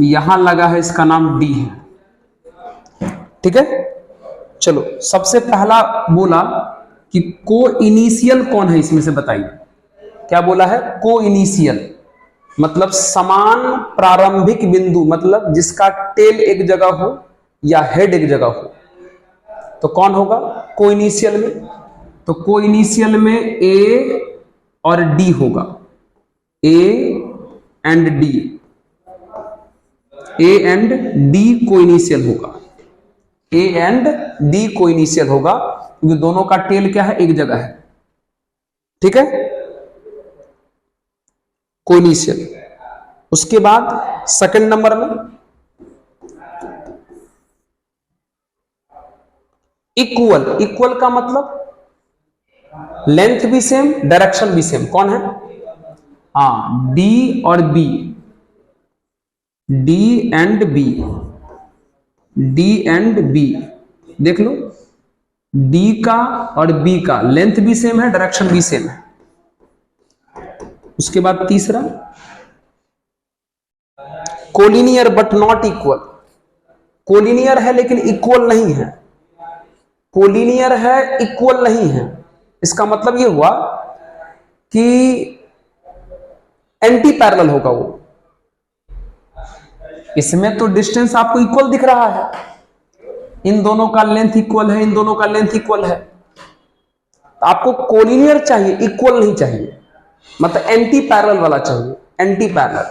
यहां लगा है, इसका नाम डी है। ठीक है, चलो सबसे पहला बोला कि को इनिशियल कौन है, इसमें से बताइए। क्या बोला है? को इनिशियल मतलब समान प्रारंभिक बिंदु, मतलब जिसका टेल एक जगह हो या हेड एक जगह हो, तो कौन होगा को इनिशियल में? तो को इनिशियल में ए और डी होगा, A and D, A and D को इनिशियल होगा, ए एंड डी को इनिशियल होगा, क्योंकि दोनों का टेल क्या है, एक जगह है। ठीक है, को इनिशियल। उसके बाद सेकंड नंबर में इक्वल। इक्वल का मतलब लेंथ भी सेम, डायरेक्शन भी सेम। कौन है? हाँ, डी और B, D and B, D and B. देख लो, डी का और बी का लेंथ भी सेम है, डायरेक्शन भी सेम है। उसके बाद तीसरा collinear but not equal. Collinear है लेकिन इक्वल नहीं है, कोलिनियर है इक्वल नहीं है। इसका मतलब यह हुआ कि एंटी पैरेलल होगा वो। इसमें तो डिस्टेंस आपको इक्वल दिख रहा है, इन दोनों का लेंथ इक्वल है, इन दोनों का लेंथ इक्वल है। आपको कोलिनियर चाहिए, इक्वल नहीं चाहिए, मतलब एंटी पैरेलल वाला चाहिए, एंटी पैरेलल।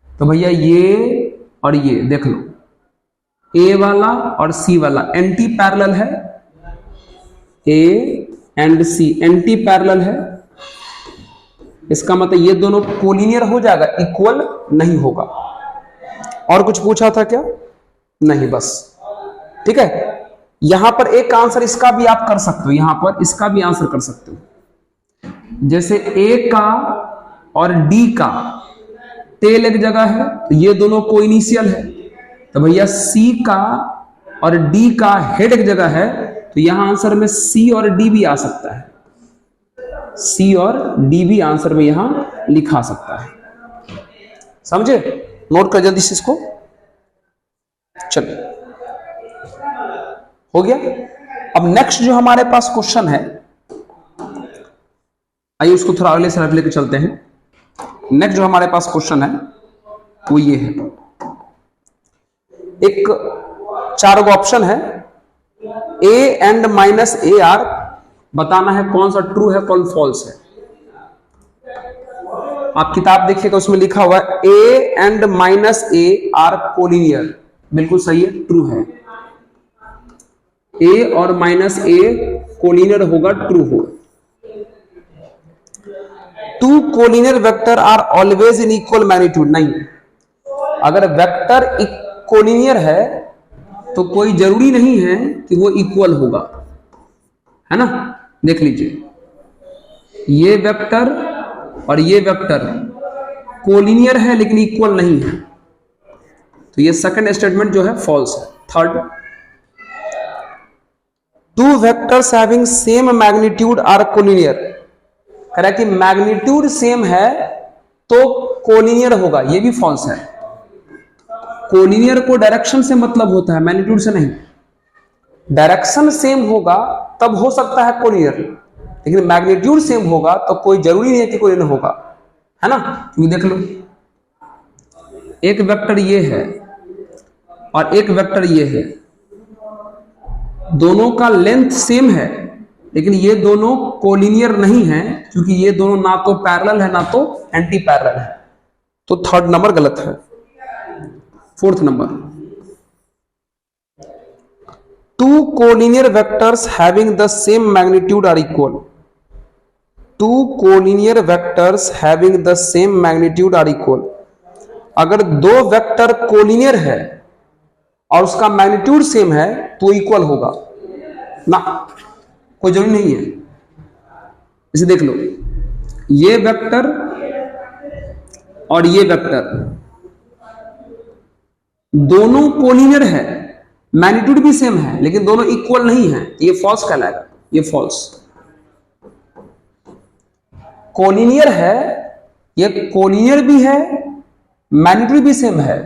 तो भैया ये और ये देख लो, ए वाला और सी वाला एंटी पैरेलल है, A and C anti parallel है। इसका मतलब ये दोनों कोलिनियर हो जाएगा, इक्वल नहीं होगा। और कुछ पूछा था क्या? नहीं, बस। ठीक है, यहां पर एक आंसर इसका भी आप कर सकते हो, यहां पर इसका भी आंसर कर सकते हो। जैसे ए का और डी का टेल एक जगह है, तो ये दोनों को इनिशियल है। तो भैया सी का और डी का हेड एक जगह है, तो यहां आंसर में सी और डी भी आ सकता है, सी और डी भी आंसर में यहां लिखा सकता है। समझे? नोट कर जल्दी से इसको। चलिए, हो गया। अब नेक्स्ट जो हमारे पास क्वेश्चन है, आइए उसको थोड़ा अगले स्लाइड लेके चलते हैं। नेक्स्ट जो हमारे पास क्वेश्चन है वो ये है, एक 4 ऑप्शन है, A and minus A are, बताना है कौन सा ट्रू है कौन फॉल्स है। आप किताब देखिएगा, उसमें लिखा हुआ है A and minus A are collinear, बिल्कुल सही है, ट्रू है। ए और माइनस ए कोलिनियर होगा, ट्रू होगा। 2 collinear vector are always in equal magnitude. नहीं, अगर वेक्टर कोलिनियर है तो कोई जरूरी नहीं है कि वो इक्वल होगा, है ना। देख लीजिए, ये वेक्टर और ये वेक्टर कोलिनियर है लेकिन इक्वल नहीं है, तो ये सेकंड स्टेटमेंट जो है फॉल्स है। Third, 2 vectors having same magnitude are collinear. कह रहा है कि मैग्नीट्यूड सेम है तो कोलिनियर होगा, ये भी फॉल्स है। कोलिनियर को डायरेक्शन से मतलब होता है, मैग्नीट्यूड से नहीं। डायरेक्शन सेम होगा तब हो सकता है कोलिनियर, लेकिन मैग्नीट्यूड सेम होगा तो कोई जरूरी नहीं है कि कोलिनियर होगा, है ना। क्योंकि देख लो, एक वेक्टर ये है और एक वेक्टर ये है, दोनों का लेंथ सेम है, लेकिन ये दोनों कोलिनियर नहीं है, क्योंकि ये दोनों ना तो पैरेलल है ना तो एंटी पैरेलल है। तो थर्ड नंबर गलत है। Fourth number, two collinear vectors having the same magnitude are equal. Two collinear vectors having the same magnitude are equal. अगर दो वेक्टर कोलिनियर है और उसका मैग्नीट्यूड सेम है तो इक्वल होगा ना, कोई जरूरी नहीं है। इसे देख लो, ये वेक्टर और ये वेक्टर दोनों कोलिनियर है, मैग्नीट्यूड भी सेम है, लेकिन दोनों इक्वल नहीं है, ये फॉल्स कहलाएगा, ये फॉल्स। कोलिनियर है, ये कोलिनियर भी है, मैग्नीट्यूड भी सेम है,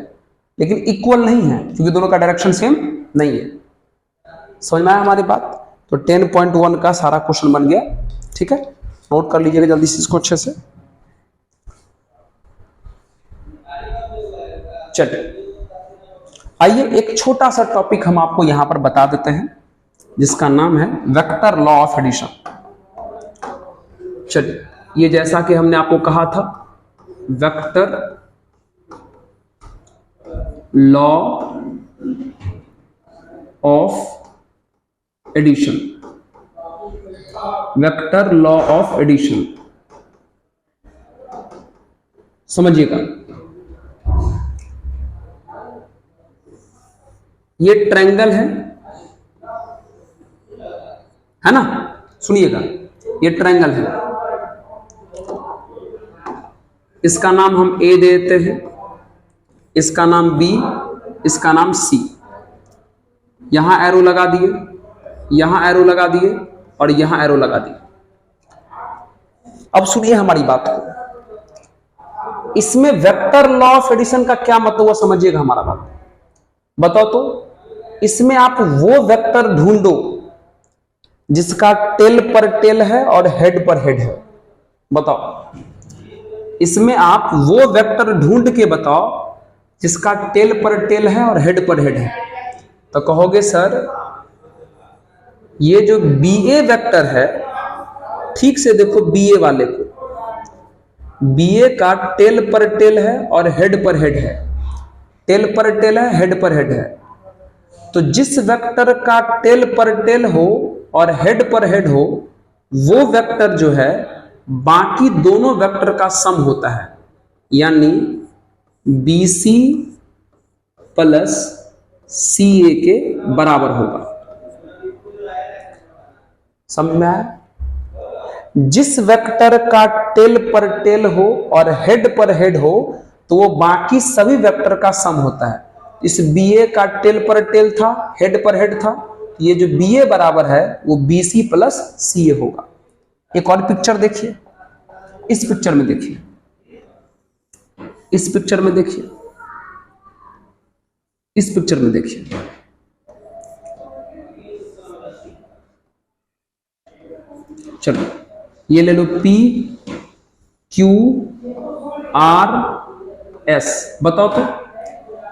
लेकिन इक्वल नहीं है क्योंकि दोनों का डायरेक्शन सेम नहीं है। समझ में आया हमारी बात? तो 10.1 का सारा क्वेश्चन बन गया। ठीक है, नोट कर लीजिएगा जल्दी से इसको अच्छे से। चलिए आइए एक छोटा सा टॉपिक हम आपको यहां पर बता देते हैं जिसका नाम है वेक्टर लॉ ऑफ एडिशन। चलिए, ये जैसा कि हमने आपको कहा था vector law of addition, vector law of addition समझिएगा। ये ट्रायंगल है ना, सुनिएगा, ये ट्रायंगल है, इसका नाम हम ए देते हैं, इसका नाम बी, इसका नाम सी। यहां एरो लगा दिए, यहां एरो लगा दिए और यहां एरो लगा दिए। अब सुनिए हमारी बात को, इसमें वेक्टर लॉ ऑफ एडिशन का क्या मतलब हुआ समझिएगा हमारा बात। बताओ तो, इसमें आप वो वेक्टर ढूंढो जिसका टेल पर टेल है और हेड पर हेड है। बताओ, इसमें आप वो वेक्टर ढूंढ के बताओ जिसका टेल पर टेल है और हेड पर हेड है। तो कहोगे सर ये जो बी ए वेक्टर है, ठीक से देखो बी ए वाले को, बी ए का टेल पर टेल है और हेड पर हेड है, टेल पर टेल है, हेड पर हेड है। तो जिस वेक्टर का टेल पर टेल हो और हेड पर हेड हो, वो वेक्टर जो है बाकी दोनों वेक्टर का सम होता है, यानी BC प्लस CA के बराबर होगा। समझ में आया? जिस वेक्टर का टेल पर टेल हो और हेड पर हेड हो तो वो बाकी सभी वेक्टर का सम होता है। इस BA का टेल पर टेल था, हेड पर हेड था, ये जो BA बराबर है वो BC प्लस CA होगा। एक और पिक्चर देखिए, इस पिक्चर में देखिए, इस पिक्चर में देखिए, इस पिक्चर में देखिए, चलो ये ले लो P Q R S। बताओ तो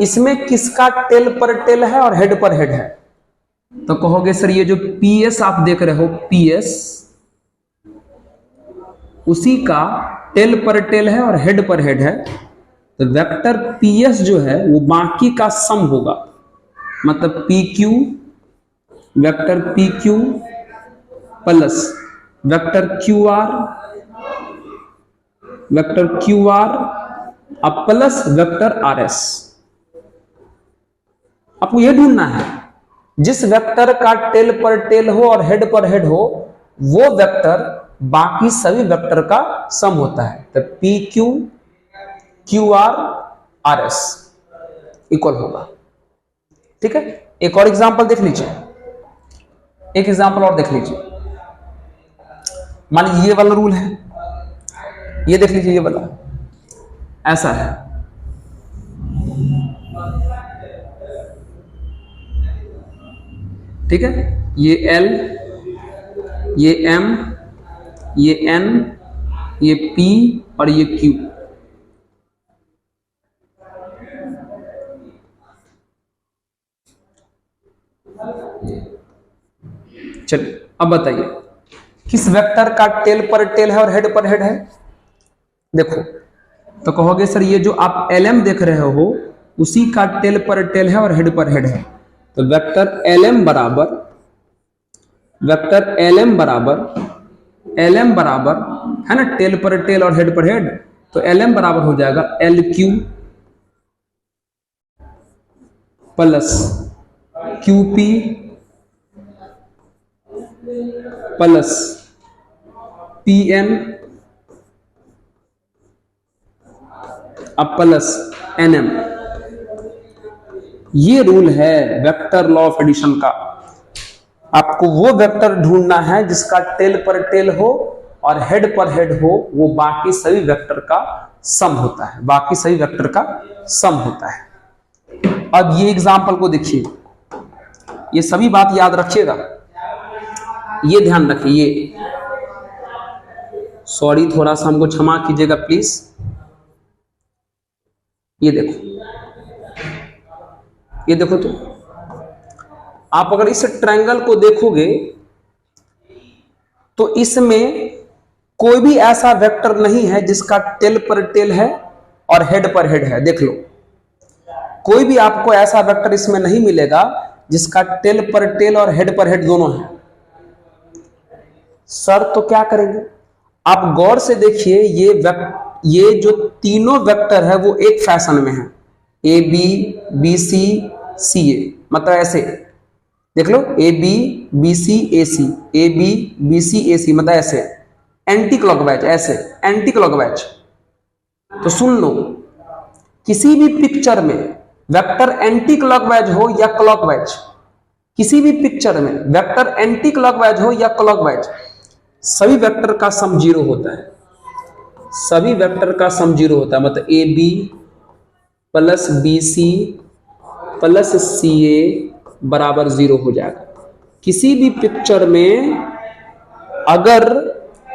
इसमें किसका टेल पर टेल है और हेड पर हेड है? तो कहोगे सर ये जो PS आप देख रहे हो, PS उसी का टेल पर टेल है और हेड पर हेड है। तो वेक्टर PS जो है वो बाकी का सम होगा, मतलब PQ, vector PQ plus vector QR, vector QR अब प्लस वेक्टर RS। आपको यह ढूंढना है जिस वेक्टर का टेल पर टेल हो और हेड पर हेड हो वो वेक्टर बाकी सभी वेक्टर का सम होता है। तो PQ QR RS इक्वल होगा। ठीक है, एक और एग्जांपल देख लीजिए, एक एग्जांपल और देख लीजिए। मान लीजिए ये वाला रूल है, ये देख लीजिए, ये वाला ऐसा है, ठीक है, ये L, ये M, ये N, ये P और ये Q। चलिए अब बताइए किस वेक्टर का टेल पर टेल है और हेड पर हेड है? देखो तो कहोगे सर ये जो आप LM देख रहे हो उसी का टेल पर टेल है और हेड पर हेड है। तो वेक्टर एल एम बराबर है ना, टेल पर टेल और हेड पर हेड, तो एल एम बराबर हो जाएगा L Q plus Q P plus P N अब प्लस एन एम। ये रूल है वेक्टर लॉ ऑफ एडिशन का। आपको वो वेक्टर ढूंढना है जिसका टेल पर टेल हो और हेड पर हेड हो, वो बाकी सभी वेक्टर का सम होता है, बाकी सभी वेक्टर का सम होता है। अब ये एग्जांपल को देखिए, ये सभी बात याद रखिएगा, ये ध्यान रखिए। सॉरी, थोड़ा सा हमको क्षमा कीजिएगा प्लीज। ये देखो तो आप अगर इस ट्रायंगल को देखोगे तो इसमें कोई भी ऐसा वेक्टर नहीं है जिसका टेल पर टेल है और हेड पर हेड है। देख लो, कोई भी आपको ऐसा वेक्टर इसमें नहीं मिलेगा जिसका टेल पर टेल और हेड पर हेड दोनों है। सर तो क्या करेंगे? आप गौर से देखिए, ये जो तीनों वेक्टर है वो एक फैशन में है, ए बी बी सी सी ए, मतलब ऐसे देख लो, A B B C A C, A B B C A C, मतलब ऐसे एंटी क्लॉकवाइज, ऐसे एंटी क्लॉकवाइज। तो सुन लो, किसी भी पिक्चर में वेक्टर एंटी क्लॉकवाइज हो या क्लॉकवाइज, किसी भी पिक्चर में वेक्टर एंटी क्लॉकवाइज हो या क्लॉकवाइज, सभी वेक्टर का सम जीरो होता है, सभी वेक्टर का सम जीरो होता है। मतलब A B plus B C plus C A बराबर जीरो हो जाएगा। किसी भी पिक्चर में अगर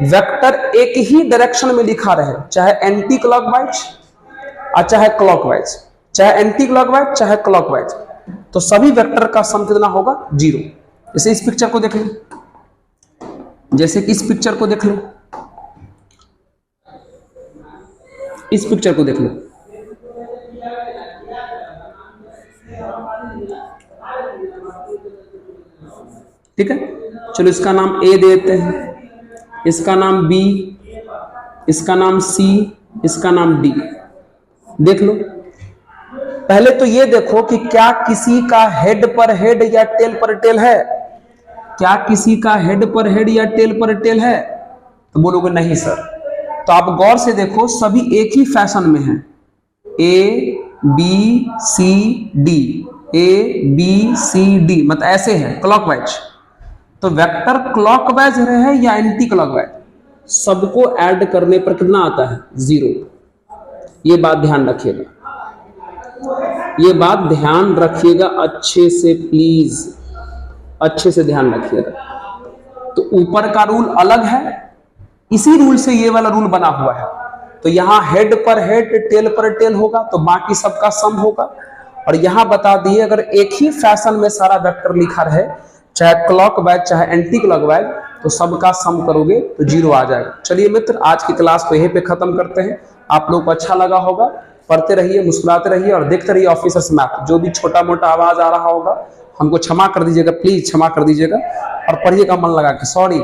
वेक्टर एक ही डायरेक्शन में लिखा रहे, चाहे एंटी क्लॉकवाइज और चाहे क्लॉकवाइज, चाहे एंटी क्लॉकवाइज चाहे क्लॉकवाइज, तो सभी वेक्टर का सम कितना होगा? जीरो। जैसे इस पिक्चर को देख लो, जैसे कि इस पिक्चर को देख लो, इस पिक्चर को देख लो, ठीक है। चलो इसका नाम ए देते हैं, इसका नाम बी, इसका नाम सी, इसका नाम डी। देख लो, पहले तो ये देखो कि क्या किसी का हेड पर हेड या टेल पर टेल है? क्या किसी का हेड पर हेड या टेल पर टेल है? तो बोलोगे नहीं सर। तो आप गौर से देखो, सभी एक ही फैशन में हैं, A B C D, A B C D, मतलब ऐसे है क्लॉकवाइज। तो वेक्टर क्लॉकवाइज रहे या एंटी क्लॉकवाइज, सबको ऐड करने पर कितना आता है? जीरो। ये बात ध्यान रखिएगा, ये बात ध्यान रखिएगा अच्छे से, प्लीज अच्छे से ध्यान रखिएगा। तो ऊपर का रूल अलग है, इसी रूल से ये वाला रूल बना हुआ है। तो यहां हेड पर हेड टेल पर टेल होगा तो बाकी सबका सम होगा। और यहां बता दिए, अगर एक ही फैशन में सारा वेक्टर लिखा रहे, चाहे क्लॉकवाइज चाहे एंटी क्लॉकवाइज, तो सबका सम करोगे तो जीरो आ जाएगा। चलिए मित्र, आज की क्लास को यहीं पे खत्म करते हैं। आप लोग को अच्छा लगा होगा, पढ़ते रहिए, मुस्कुराते रहिए और देखते रहिए ऑफिसर्स मैथ। जो भी छोटा मोटा आवाज आ रहा होगा हमको क्षमा कर दीजिएगा, प्लीज क्षमा कर दीजिएगा और पढ़िएगा मन लगा के। सॉरी।